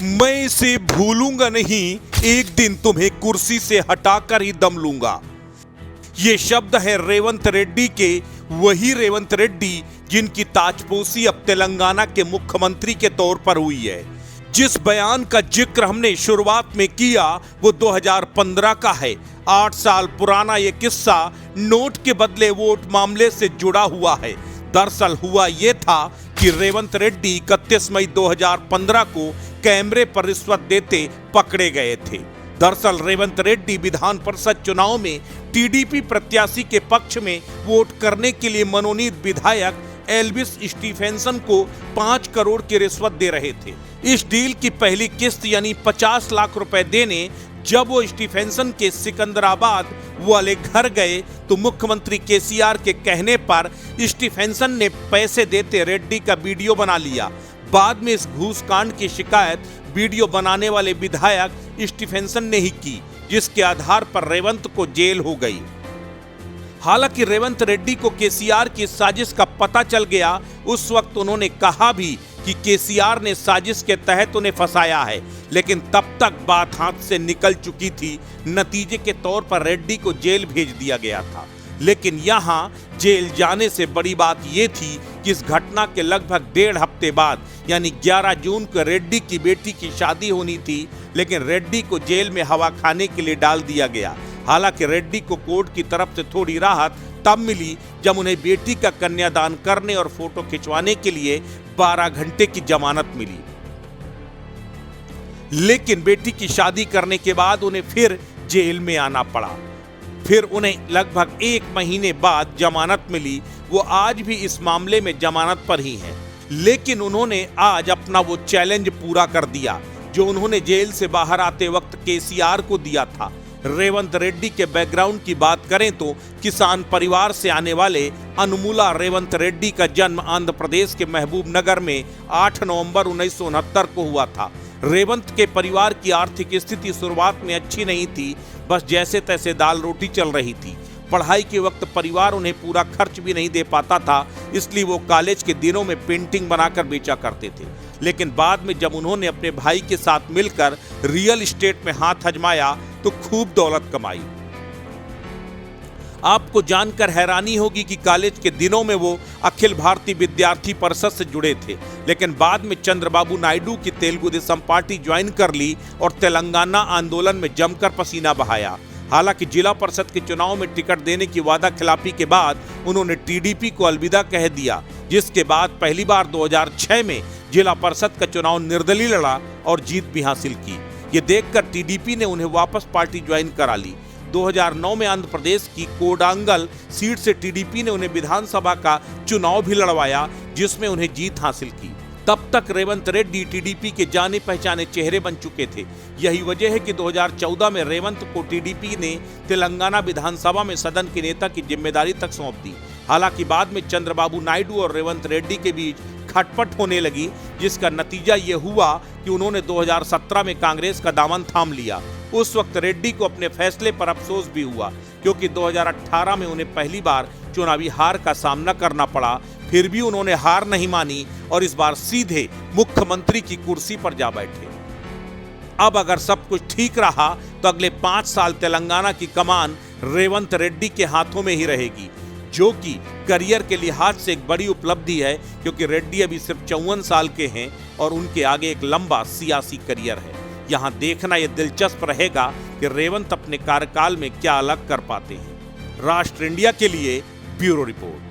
मैं इसे भूलूंगा नहीं, एक दिन तुम्हें कुर्सी से हटाकर ही दम लूंगा। ये शब्द है रेवंत रेड्डी के, वही रेवंत रेड्डी जिनकी ताजपोशी अब तेलंगाना के मुख्यमंत्री के तौर पर हुई है। जिस बयान का जिक्र हमने शुरुआत में किया वो 2015 का है। 8 साल पुराना ये किस्सा नोट के बदले वोट मामले से जुड़ा हुआ है। दरअसल हुआ ये था कि रेवंत रेड्डी 31 मई 2015 को कैमरे पर रिश्वत देते पकड़े गए थे। दरअसल रेवंत रेड्डी विधान परिषद चुनाव में टीडीपी प्रत्याशी के पक्ष में वोट करने के लिए मनोनीत विधायक एल्विस स्टीफेंसन को 5 करोड़ की रिश्वत दे रहे थे। इस डील की पहली किस्त यानी 50 लाख रुपए देने जब वो स्टीफेंसन के सिकंदराबाद वाले घर गए तो मुख्यमंत्री केसीआर के कहने पर स्टीफेंसन ने पैसे देते रेड्डी का वीडियो बना लिया। बाद में इस घूसकांड की शिकायत वीडियो बनाने वाले विधायक स्टीफेंसन ने ही की, जिसके आधार पर रेवंत को जेल हो गई। हालांकि रेवंत रेड्डी को केसीआर की साजिश का पता चल गया। उस वक्त उन्होंने कहा भी कि केसीआर ने साजिश के तहत उन्हें फंसाया है, लेकिन तब तक बात हाथ से निकल चुकी थी। नतीजे के तौर पर रेड्डी को जेल भेज दिया गया था। लेकिन यहाँ जेल जाने से बड़ी बात यह थी कि इस घटना के लगभग 1.5 हफ्ते बाद यानी 11 जून को रेड्डी की बेटी की शादी होनी थी, लेकिन रेड्डी को जेल में हवा खाने के लिए डाल दिया गया। हालांकि रेड्डी को कोर्ट की तरफ से थोड़ी राहत तब मिली जब उन्हें बेटी का कन्यादान करने और फोटो खिंचवाने के लिए 12 घंटे की जमानत मिली। लेकिन बेटी की शादी करने के बाद उन्हें फिर जेल में आना पड़ा। फिर उन्हें लगभग 1 महीने बाद जमानत मिली। वो आज भी इस मामले में जमानत पर ही हैं। लेकिन उन्होंने आज अपना वो चैलेंज पूरा कर दिया जो उन्होंने जेल से बाहर आते वक्त केसीआर को दिया था। रेवंत रेड्डी के बैकग्राउंड की बात करें तो किसान परिवार से आने वाले अनुमुला रेवंत रेड्डी का जन्म आंध्र प्रदेश के महबूब नगर में 8 नवंबर 1969 को हुआ था। रेवंत के परिवार की आर्थिक स्थिति शुरुआत में अच्छी नहीं थी, बस जैसे तैसे दाल रोटी चल रही थी। पढ़ाई के वक्त परिवार उन्हें पूरा खर्च भी नहीं दे पाता था, इसलिए वो कॉलेज के दिनों में पेंटिंग बनाकर बेचा करते थे। लेकिन बाद में जब उन्होंने अपने भाई के साथ मिलकर रियल एस्टेट में हाथ आजमाया तो खूब दौलत कमाई। आपको जानकर हैरानी होगी कि कॉलेज के दिनों में वो अखिल भारतीय विद्यार्थी परिषद से जुड़े थे, लेकिन बाद में चंद्रबाबू नायडू की तेलुगु देशम पार्टी ज्वाइन कर ली और तेलंगाना आंदोलन में जमकर पसीना बहाया। हालांकि जिला परिषद के चुनाव में टिकट देने की वादा खिलाफी के बाद उन्होंने टीडीपी को अलविदा कह दिया, जिसके बाद पहली बार 2006 में जिला परिषद का चुनाव निर्दलीय लड़ा और जीत भी हासिल की। ये देखकर टीडीपी ने उन्हें वापस पार्टी ज्वाइन करा ली। 2009 में आंध्र प्रदेश की कोडांगल सीट से टीडीपी ने उन्हें विधानसभा का चुनाव भी लड़वाया, जिसमें उन्हें जीत हासिल की। तब तक रेवंत रेड्डी टीडीपी के जाने पहचाने चेहरे बन चुके थे। यही वजह है कि 2014 में रेवंत को टीडीपी ने तेलंगाना विधानसभा में सदन के नेता की जिम्मेदारी तक सौंप दी। हालांकि बाद में चंद्रबाबू नायडू और रेवंत रेड्डी के बीच खटपट होने लगी, जिसका नतीजा ये हुआ कि उन्होंने 2017 में कांग्रेस का दामन थाम लिया। उस वक्त रेड्डी को अपने फैसले पर अफसोस भी हुआ, क्योंकि 2018 में उन्हें पहली बार चुनावी हार का सामना करना पड़ा। फिर भी उन्होंने हार नहीं मानी और इस बार सीधे मुख्यमंत्री की कुर्सी पर जा बैठे। अब अगर सब कुछ ठीक रहा तो अगले 5 साल तेलंगाना की कमान रेवंत रेड्डी के हाथों में ही रहेगी, जो कि करियर के लिहाज से एक बड़ी उपलब्धि है, क्योंकि रेड्डी अभी सिर्फ 54 साल के हैं और उनके आगे एक लंबा सियासी करियर है। यहाँ देखना यह दिलचस्प रहेगा कि रेवंत अपने कार्यकाल में क्या अलग कर पाते हैं। राष्ट्र इंडिया के लिए ब्यूरो रिपोर्ट।